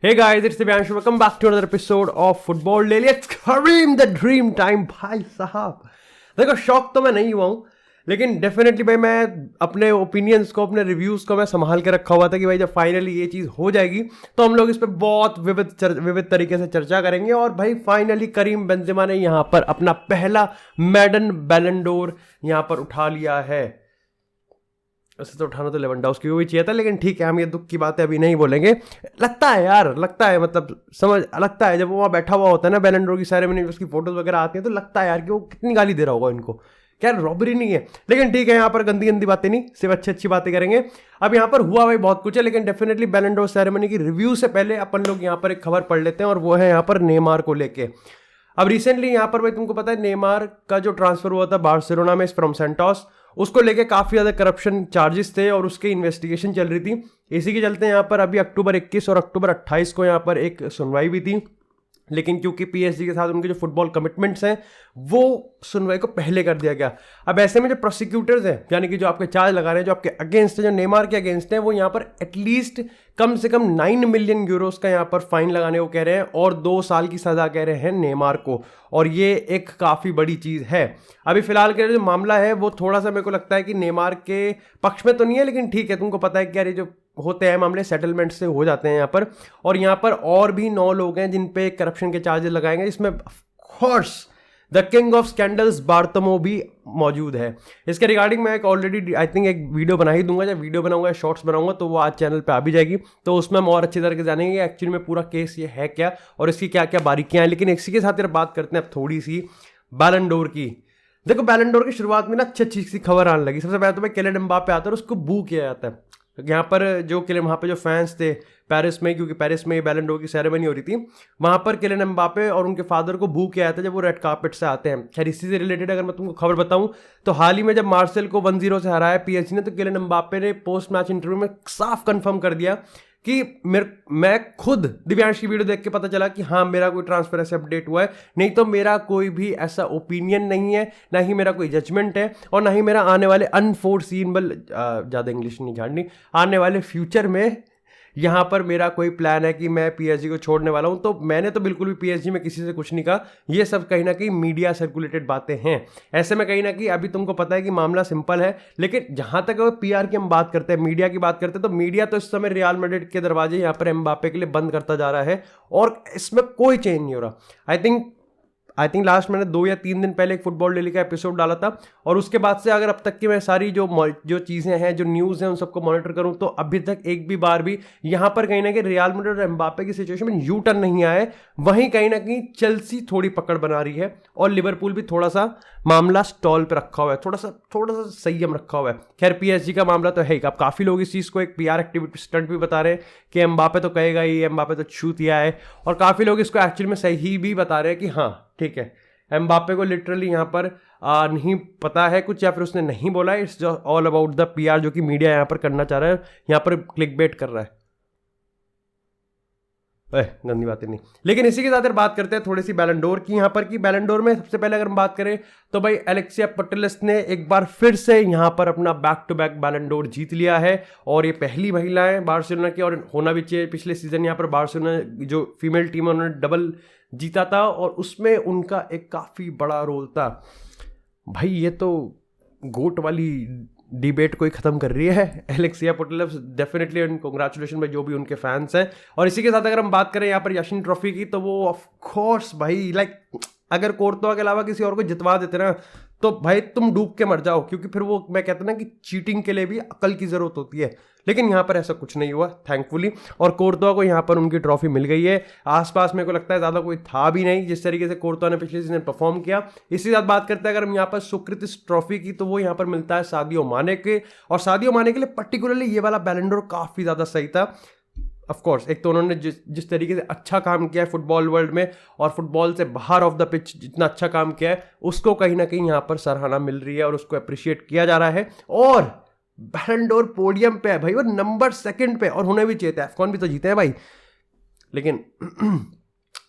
Hey guys, it's Divyanshu. Welcome back to another episode of Football Daily. It's Kareem the Dream Time. भाई साहब देखो, शौक तो मैं नहीं हुआ हूँ, लेकिन डेफिनेटली भाई मैं अपने ओपिनियंस को, अपने रिव्यूज़ को मैं संभाल के रखा हुआ था कि भाई जब फाइनली ये चीज़ हो जाएगी तो हम लोग इस पर बहुत विविध तरीके से चर्चा करेंगे। और भाई फाइनली करीम बेंजेमा ने यहाँ पर अपना पहला मैडन बैलन डोर यहाँ पर उठा लिया है। वैसे तो उठाना तो लेवेंडोव्स्की को भी चाहिए था, लेकिन ठीक है, हम ये दुख की बातें अभी नहीं बोलेंगे। लगता है यार, लगता है, मतलब समझ लगता है जब वो वहाँ बैठा हुआ होता है ना बैलन डोर की सेरेमनी में, उसकी फोटोज वगैरह आती हैं तो लगता है यार कि वो कितनी गाली दे रहा होगा इनको। क्या रॉबरी नहीं है, लेकिन ठीक है, यहाँ पर गंदी गंदी बातें नहीं, सिर्फ अच्छी अच्छी बातें करेंगे। अब यहाँ पर हुआ भाई बहुत कुछ है, लेकिन डेफिनेटली बैलन डोर सेरेमनी की रिव्यू से पहले अपन लोग यहाँ पर एक खबर पढ़ लेते हैं, और वो है यहाँ पर नेमार को लेके। अब रिसेंटली यहाँ पर भाई तुमको पता है नेमार का जो ट्रांसफर हुआ था बार्सिलोना में फ्रॉम सेंटोस, उसको लेके काफ़ी ज़्यादा करप्शन चार्जेस थे और उसकी इन्वेस्टिगेशन चल रही थी। इसी के चलते यहाँ पर अभी अक्टूबर 21 और अक्टूबर 28 को यहाँ पर एक सुनवाई भी थी, लेकिन क्योंकि पीएसजी के साथ उनके जो फुटबॉल कमिटमेंट्स हैं वो सुनवाई को पहले कर दिया गया। अब ऐसे में जो प्रोसिक्यूटर्स हैं, यानी कि जो आपके चार्ज लगा रहे हैं, जो आपके अगेंस्ट है, जो नेमार के अगेंस्ट हैं, वो यहाँ पर एटलीस्ट कम से कम 9 मिलियन यूरोस का यहाँ पर फाइन लगाने को कह रहे हैं और 2 साल की सज़ा कह रहे हैं नेमार को, और ये एक काफ़ी बड़ी चीज़ है। अभी फिलहाल के जो मामला है वो थोड़ा सा मेरे को लगता है कि नेमार के पक्ष में तो नहीं है, लेकिन ठीक है, तुमको पता है कि यार ये जो होते हैं मामले सेटलमेंट से हो जाते हैं यहाँ पर। और यहाँ पर और भी 9 लोग हैं जिन पे करप्शन के चार्जेस लगाएंगे, जिसमें of course the king of scandals Bartomeu भी मौजूद है। इसके रिगार्डिंग मैं एक ऑलरेडी आई थिंक एक वीडियो बना ही दूंगा, जब वीडियो बनाऊंगा, शॉर्ट्स बनाऊंगा, तो वो आज चैनल पे आ भी जाएगी, तो उसमें हम और अच्छी तरह से जानेंगे एक्चुअली में पूरा केस ये है क्या और इसकी क्या क्या बारीकियां हैं। लेकिन इसी के साथ यार बात करते हैं अब थोड़ी सी बैलन डोर की। देखो, बैलन डोर की शुरुआत में ना अच्छी अच्छी सी खबर आने लगी। सबसे पहले तो भाई किलियन एम्बाप्पे आता है और उसको बू किया जाता है यहाँ पर। जो वहाँ पे जो फैंस थे पेरिस में, क्योंकि पेरिस में बैलन डोर की सेरेमनी हो रही थी, वहाँ पर किलियन एम्बाप्पे और उनके फादर को बू किया जाता है जब वो रेड कार्पेट से आते हैं। खैर, इसी से रिलेटेड अगर मैं तुमको खबर बताऊं तो हाल ही में जब मार्सेल को 1-0 से हराया पीएसजी ने, तो किलियन एम्बाप्पे ने पोस्ट मैच इंटरव्यू में साफ कंफर्म कर दिया कि मैं खुद दिव्यांश की वीडियो देख के पता चला कि हाँ, मेरा कोई ट्रांसफर ऐसे अपडेट हुआ है, नहीं तो मेरा कोई भी ऐसा ओपिनियन नहीं है, ना ही मेरा कोई जजमेंट है, और ना ही मेरा आने वाले अनफोर्सीनेबल, ज़्यादा इंग्लिश नहीं झाड़नी, आने वाले फ्यूचर में यहाँ पर मेरा कोई प्लान है कि मैं पीएसजी को छोड़ने वाला हूँ। तो मैंने तो बिल्कुल भी पीएसजी में किसी से कुछ नहीं कहा, ये सब कहीं ना कहीं मीडिया सर्कुलेटेड बातें हैं। ऐसे में कहीं ना कहीं अभी तुमको पता है कि मामला सिंपल है, लेकिन जहाँ तक पीआर की हम बात करते हैं, मीडिया की बात करते हैं, तो मीडिया तो इस समय रियल मैड्रिड के दरवाजे यहाँ पर एम्बाप्पे के लिए बंद करता जा रहा है और इसमें कोई चेंज नहीं हो रहा। आई थिंक लास्ट मैंने 2 या 3 दिन पहले एक फुटबॉल डेली का एपिसोड डाला था, और उसके बाद से अगर अब तक की मैं सारी जो चीज़ें हैं, जो न्यूज़ हैं, उन सबको मॉनिटर करूं तो अभी तक एक भी बार भी यहाँ पर कहीं ना कहीं रियल मैड्रिड और एम्बाप्पे की सिचुएशन में यू टर्न नहीं आया है। वहीं कहीं ना कहीं चेल्सी थोड़ी पकड़ बना रही है और लिवरपूल भी थोड़ा सा मामला स्टॉल पर रखा हुआ है, थोड़ा सा संयम रखा हुआ है। खैर, पीएसजी का मामला तो है ही। अब काफ़ी लोग इस चीज़ को एक पीआर एक्टिविटी स्टंट भी बता रहे हैं कि एम्बाप्पे तो कहेगा ही, एम्बाप्पे तो छूतिया है, और काफ़ी लोग इसको एक्चुअली में सही भी बता रहे हैं कि हाँ ठीक है, एम्बाप्पे को लिटरली यहाँ पर नहीं पता है कुछ, या फिर उसने नहीं बोला है। It's all about the PR जो कि मीडिया यहाँ पर करना चाह रहा है, यहाँ पर क्लिक बेट कर रहा है। गंदी बातें नहीं, लेकिन इसी के साथ बात करते हैं थोड़ी सी बैलन डोर की। यहाँ पर कि बैलन डोर में सबसे पहले अगर हम बात करें तो भाई एलेक्सिया पुटेल्स ने एक बार फिर से यहाँ पर अपना back to back Ballon d'Or जीत लिया है, और ये पहली महिला है बार्सिलोना की, और होना भी चाहिए। पिछले सीजन यहाँ पर बार्सिलोना जो फीमेल टीम है उन्होंने डबल जीता था, और उसमें उनका एक काफ़ी बड़ा रोल था। भाई ये तो गोट वाली डिबेट को ही ख़त्म कर रही है एलेक्सिया पुटेल्स, डेफिनेटली एंड कांग्रेचुलेशन भाई जो भी उनके फैंस हैं। और इसी के साथ अगर हम बात करें यहाँ पर याशीन ट्रॉफी की, तो वो ऑफ कोर्स भाई अगर कोर्तवा के अलावा किसी और को जितवा देते ना, तो भाई तुम डूब के मर जाओ, क्योंकि फिर वो मैं कहता ना कि चीटिंग के लिए भी अकल की ज़रूरत होती है। लेकिन यहाँ पर ऐसा कुछ नहीं हुआ थैंकफुली, और कोर्तवा को यहाँ पर उनकी ट्रॉफी मिल गई है। आसपास मेरे को लगता है ज़्यादा कोई था भी नहीं जिस तरीके से कोर्तवा ने पिछले सीजन परफॉर्म किया। इसी साथ बात करते हैं अगर हम यहाँ पर सुकृत ट्रॉफी की, तो वो यहाँ पर मिलता है सादियो माने के, और सादियो माने के लिए पर्टिकुलरली ये वाला बैलन डोर काफ़ी ज़्यादा सही था। ऑफ कोर्स एक तो उन्होंने जिस तरीके से अच्छा काम किया है फुटबॉल वर्ल्ड में, और फुटबॉल से बाहर ऑफ द पिच जितना अच्छा काम किया है, उसको कहीं ना कहीं यहाँ पर सराहना मिल रही है और उसको अप्रिशिएट किया जा रहा है। और बैलन डोर पोडियम पे है भाई, वो नंबर 2 पे, और होने भी चाहिए था। एफकॉन भी तो जीते हैं भाई, लेकिन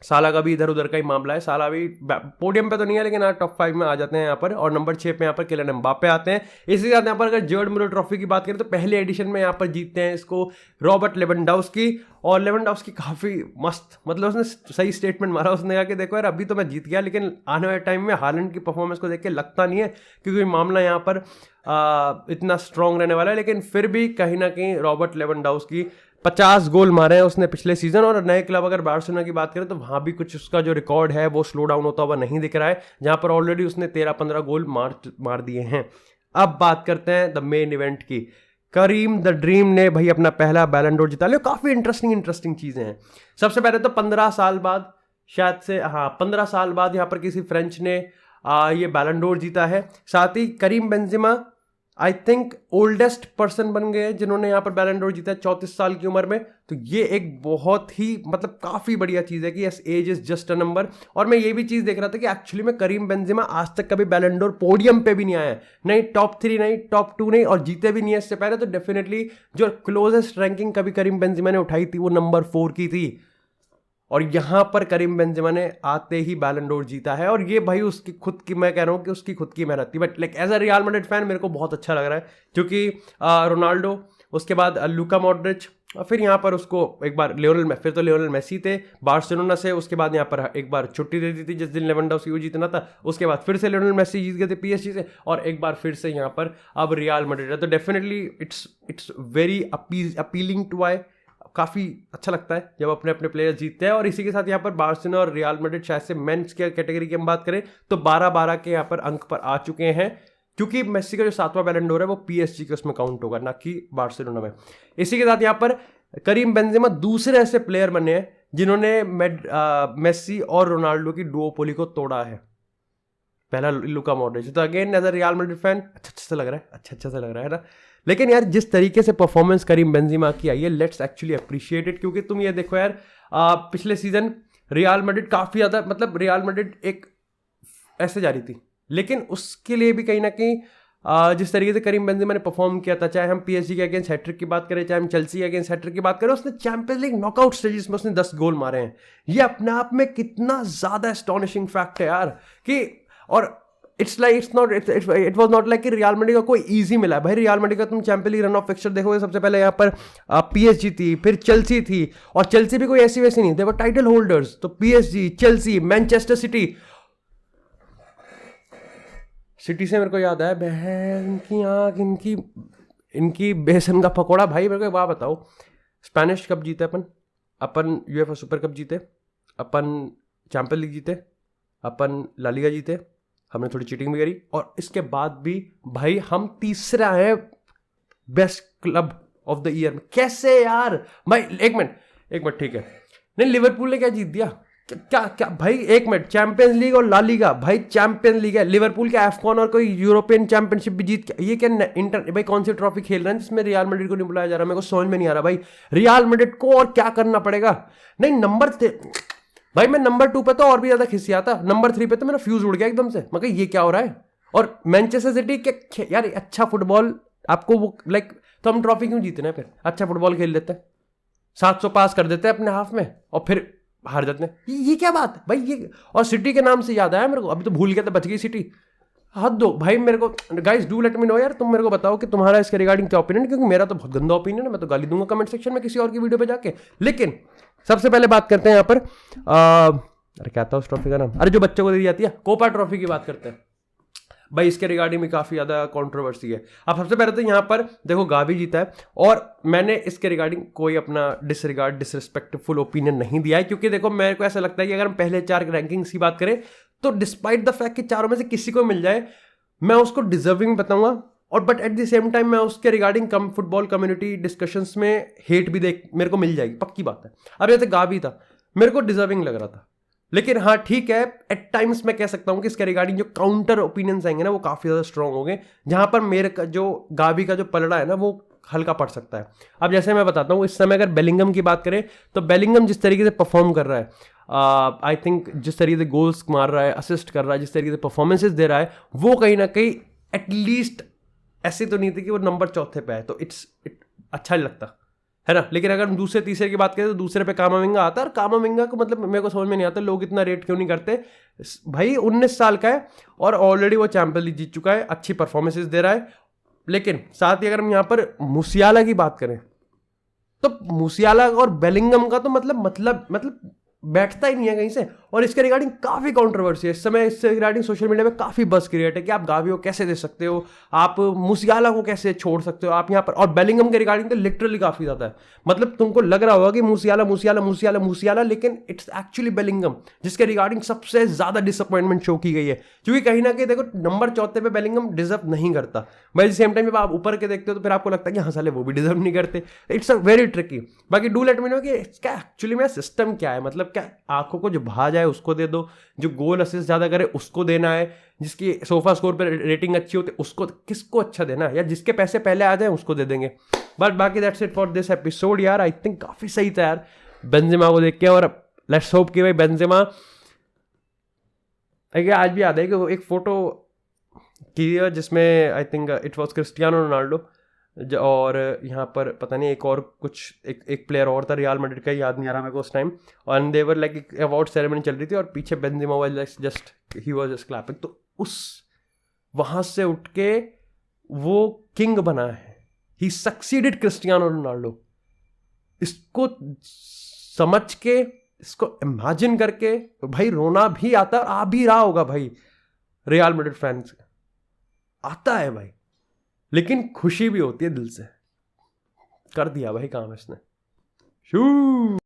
साला का भी इधर उधर का ही मामला है, साला भी पोडियम पे तो नहीं है लेकिन हाँ टॉप 5 में आ जाते हैं यहाँ पर, और नंबर 6 पे यहाँ पर किलियन एम्बापे आते हैं। इसी के साथ यहाँ पर अगर जर्ड मुलर ट्रॉफी की बात करें तो पहले एडिशन में यहाँ पर जीतते हैं इसको रॉबर्ट लेवेंडोव्स्की, और लेवेंडोव्स्की काफ़ी मस्त, मतलब उसने सही स्टेटमेंट मारा, उसने कहा कि देखो यार अभी तो मैं जीत गया लेकिन आने वाले टाइम में हालैंड की परफॉर्मेंस को देख के लगता नहीं है क्योंकि मामला यहाँ पर इतना स्ट्रॉन्ग रहने वाला है, लेकिन फिर भी कहीं ना कहीं रॉबर्ट लेवेंडोव्स्की 50 गोल मारे हैं उसने पिछले सीजन, और नए क्लब अगर बार्सिलोना की बात करें तो वहाँ भी कुछ उसका जो रिकॉर्ड है वो स्लो डाउन होता हुआ नहीं दिख रहा है, जहाँ पर ऑलरेडी उसने 13-15 गोल मार दिए हैं। अब बात करते हैं द मेन इवेंट की। करीम द ड्रीम ने भाई अपना पहला बैलन डोर जिता लिया। काफ़ी इंटरेस्टिंग चीज़ें हैं। सबसे पहले तो 15 साल बाद, शायद से 15 साल बाद यहाँ पर किसी फ्रेंच ने ये बैलन डोर जीता है। साथ ही Karim Benzema I think oldest person बन गए जिन्होंने यहाँ पर बैलन डोर जीता है 34 साल की उम्र में। तो ये एक बहुत ही मतलब काफ़ी बढ़िया चीज़ है कि yes age is just a number. और मैं ये भी चीज़ देख रहा था कि एक्चुअली में करीम बेंजेमा आज तक कभी बैलन डोर पोडियम पे भी नहीं आया है, नहीं टॉप 3 नहीं टॉप 2 नहीं, और जीते भी नहीं है इससे पहले। तो डेफिनेटली जो क्लोजेस्ट रैंकिंग कभी करीम बेंजेमा ने उठाई थी वो नंबर 4 की थी, और यहाँ पर करीम बेंजेमा ने आते ही बैलन डोर जीता है। और ये भाई उसकी खुद की, मैं कह रहा हूँ कि उसकी खुद की मेहनत थी। But like as a Real Madrid fan मेरे को बहुत अच्छा लग रहा है क्योंकि रोनाल्डो, उसके बाद लूका मॉड्रिच, और फिर यहाँ पर उसको एक बार लियोनेल मेसी थे बार्सिलोना से, उसके बाद यहाँ पर एक बार छुट्टी दे दी थी जिस दिन लेवेंडोव्स्की को जीतना था, उसके बाद फिर से लियोनेल मेसी जीत गए थे पीएसजी से, और एक बार फिर से यहाँ पर अब रियल मैड्रिड है। तो definitely it's very appealing to eye, काफ़ी अच्छा लगता है जब अपने अपने प्लेयर्स जीतते हैं। और इसी के साथ यहाँ पर बार्सिलोना और रियल मैड्रिड शायद से मेंस के कैटेगरी की हम बात करें तो 12-12 के यहाँ पर अंक पर आ चुके हैं, क्योंकि मेसी का जो 7वां बैलन डोर है वो पीएसजी के उसमें काउंट होगा, ना कि बार्सिलोना में। इसी के साथ यहाँ पर करीम बेंजेमा दूसरे ऐसे प्लेयर बने हैं जिन्होंने मेसी और रोनाल्डो की डुओपोली को तोड़ा है। पहला लूका मॉड्रिच। तो again as a Real Madrid fan अच्छा सा लग रहा है ना। लेकिन यार जिस तरीके से परफॉर्मेंस करीम बेंजेमा की आई है, लेट्स एक्चुअली अप्रिशिएट इट। क्योंकि तुम ये देखो यार, पिछले सीजन रियल मैड्रिड काफ़ी ज़्यादा, मतलब रियल मैड्रिड एक ऐसे जा रही थी, लेकिन उसके लिए भी कहीं ना कहीं जिस तरीके से करीम बेंजेमा ने परफॉर्म किया था, चाहे हम पीएसजी के अगेंस्ट हैट्रिक की बात करें, चाहे हम चेल्सी के अगेंस्ट हैट्रिक की बात करें, उसने चैंपियंस लीग नॉकआउट स्टेजेस में उसने 10 गोल मारे हैं। ये अपने आप में कितना ज़्यादा एस्टॉनिशिंग फैक्ट है यार कि, और इट वाज नॉट लाइक कि रियल मैड्रिड का कोई इजी मिला है। भाई रियल मैड्रिड का तुम champions league run of fixture देखोगे, सबसे पहले यहाँ पर पीएसजी थी, फिर चेल्सी थी, और चेल्सी भी कोई ऐसी वैसी नहीं, दे वर टाइटल होल्डर्स। तो पीएसजी, चेल्सी, मैनचेस्टर सिटी से मेरे को याद आया, बहन की आँख इनकी बेसन का पकौड़ा। भाई मेरे को एक बात बताओ, स्पेनिश कप जीते अपन यूएफए सुपर कप जीते, अपन चैंपियंस लीग जीते, अपन ला लीगा जीते, हमने थोड़ी चीटिंग भी करी, और इसके बाद भी भाई हम तीसरा है best club of the year में। कैसे यार भाई, एक मिनट ठीक है, नहीं लिवरपूल ने क्या जीत दिया, क्या भाई, एक मिनट, चैंपियंस लीग और ला लीगा, भाई चैंपियंस लीग है, लिवरपूल का एफकॉन और कोई यूरोपियन चैंपियनशिप भी जीत के, ये क्या भाई कौन सी ट्रॉफी खेल रहे हैं जिसमें रियल मैड्रिड को नहीं बुलाया जा रहा, मेरे को समझ में नहीं आ रहा। भाई रियल मैड्रिड को और क्या करना पड़ेगा। नहीं भाई मैं नंबर 2 पे तो और भी ज्यादा खिसिया था, नंबर 3 पे तो मेरा फ्यूज उड़ गया एकदम से, मैं ये क्या हो रहा है। और मैनचेस्टर सिटी के यार अच्छा फुटबॉल आपको वो लाइक, तो हम ट्रॉफी क्यों जीते ना, फिर अच्छा फुटबॉल खेल लेते हैं, 700 पास कर देते हैं अपने हाफ में और फिर हार जाते हैं, ये क्या बात है भाई ये। और सिटी के नाम से याद आया मेरे को, अभी तो भूल गया था, बच गई सिटी, हद दो भाई। मेरे को guys do let me know यार, तुम मेरे को बताओ कि तुम्हारा इसके रिगार्डिंग क्या ओपिनियन, क्योंकि मेरा तो बहुत गंदा ओपिनियन है, मैं तो गाली दूंगा कमेंट सेक्शन में किसी और की वीडियो पे जाके। लेकिन सबसे पहले बात करते हैं यहाँ पर अरे क्या था उस ट्रॉफी का नाम, अरे जो बच्चों को दी जाती है, कोपा ट्रॉफी की बात करते हैं। भाई इसके रिगार्डिंग में काफ़ी ज़्यादा कंट्रोवर्सी है। अब सबसे पहले तो यहाँ पर देखो गावी जीता है, और मैंने इसके रिगार्डिंग कोई अपना डिसरिस्पेक्टफुल ओपिनियन नहीं दिया है, क्योंकि देखो मेरे को ऐसा लगता है कि अगर हम पहले 4 रैंकिंग्स की बात करें तो डिस्पाइट द फैक्ट कि चारों में से किसी को मिल जाए, मैं उसको डिजर्विंग बताऊंगा, और but at the same time मैं उसके रिगार्डिंग फुटबॉल कम्युनिटी डिस्कशंस में हेट भी मेरे को मिल जाएगी, पक्की बात है। अब जैसे गावी था, मेरे को डिजर्विंग लग रहा था, लेकिन हाँ ठीक है, एट टाइम्स मैं कह सकता हूँ कि इसके रिगार्डिंग जो काउंटर ओपिनियंस आएंगे ना वो काफ़ी ज़्यादा स्ट्रॉन्ग होंगे, जहाँ पर मेरे का जो गावी का जो पलड़ा है ना वो हल्का पड़ सकता है। अब जैसे मैं बताता हूँ, इस समय अगर बेलिंगम की बात करें तो बेलिंगम जिस तरीके से परफॉर्म कर रहा है, आई थिंक जिस तरीके से गोल्स मार रहा है, असिस्ट कर रहा है, जिस तरीके से परफॉर्मेंसेज दे रहा है, वो कहीं ना कहीं एटलीस्ट ऐसे तो नहीं थी कि वो नंबर 4 पे है, तो अच्छा नहीं लगता है ना। लेकिन अगर हम दूसरे तीसरे की बात करें तो दूसरे पे कामाविंगा आता है, और कामाविंगा को मतलब मेरे को समझ में नहीं आता लोग इतना रेट क्यों नहीं करते। भाई 19 साल का है और ऑलरेडी वो चैंपियन लीग जीत चुका है, अच्छी परफॉर्मेंसेस दे रहा है। लेकिन साथ ही अगर हम यहाँ पर मूसियाला की बात करें तो मूसियाला और बेलिंगम का तो मतलब बैठता ही नहीं है कहीं से। और इसके रिगार्डिंग काफ़ी कंट्रोवर्सी है इस समय, इससे रिगार्डिंग सोशल मीडिया में काफ़ी बस क्रिएट है कि आप गावी को कैसे दे सकते हो, आप मूसियाला को कैसे छोड़ सकते हो आप यहाँ पर। और बेलिंगम के रिगार्डिंग तो लिटरली काफ़ी ज़्यादा है, मतलब तुमको लग रहा होगा कि मूसियाला मूसियाला मूसियाला मूसियाला, लेकिन इट्स एक्चुअली बेलिंगम जिसके रिगार्डिंग सबसे ज़्यादा डिसअपॉइंटमेंट शो की गई है। क्योंकि कहीं ना कहीं देखो नंबर 4 पे बेलिंगम डिजर्व नहीं करता, बाई द सेम टाइम जब आप ऊपर के देखते हो तो फिर आपको लगता है कि हाँ साले वो भी डिजर्व नहीं करते। It's a very tricky. बाकी डू लेट मी नो कि इसका एक्चुअली में सिस्टम क्या है, मतलब क्या आंखों को जो भा जाए उसको दे दो, जो गोल असिस्ट ज़्यादा करे उसको देना है, जिसकी सोफा स्कोर पर रेटिंग अच्छी होती है उसको, किसको अच्छा देना है, या जिसके पैसे पहले आ जाए उसको दे देंगे। बट बाकी that's it for this episode यार। आई थिंक काफ़ी सही था यार बेंजेमा को देख के, और लेट्स होप कि भाई बेंजेमा, आज भी याद है कि वो एक फोटो की है जिसमें I think it was Cristiano Ronaldo, और यहाँ पर पता नहीं एक और कुछ एक प्लेयर और था रियल मैड्रिड का, याद नहीं आ रहा मेरे को उस टाइम, और दे वर लाइक एक अवार्ड सेरेमनी चल रही थी और पीछे Benzema was just he was just clapping. तो उस वहाँ से उठ के वो किंग बना है, ही सक्सीडेड क्रिस्टियानो रोनाल्डो। इसको समझ के, इसको इमेजिन करके भाई रोना भी आता है, आ भी रहा होगा भाई रियल मैड्रिड फैंस, आता है भाई, लेकिन खुशी भी होती है दिल से, कर दिया भाई काम इसने। शू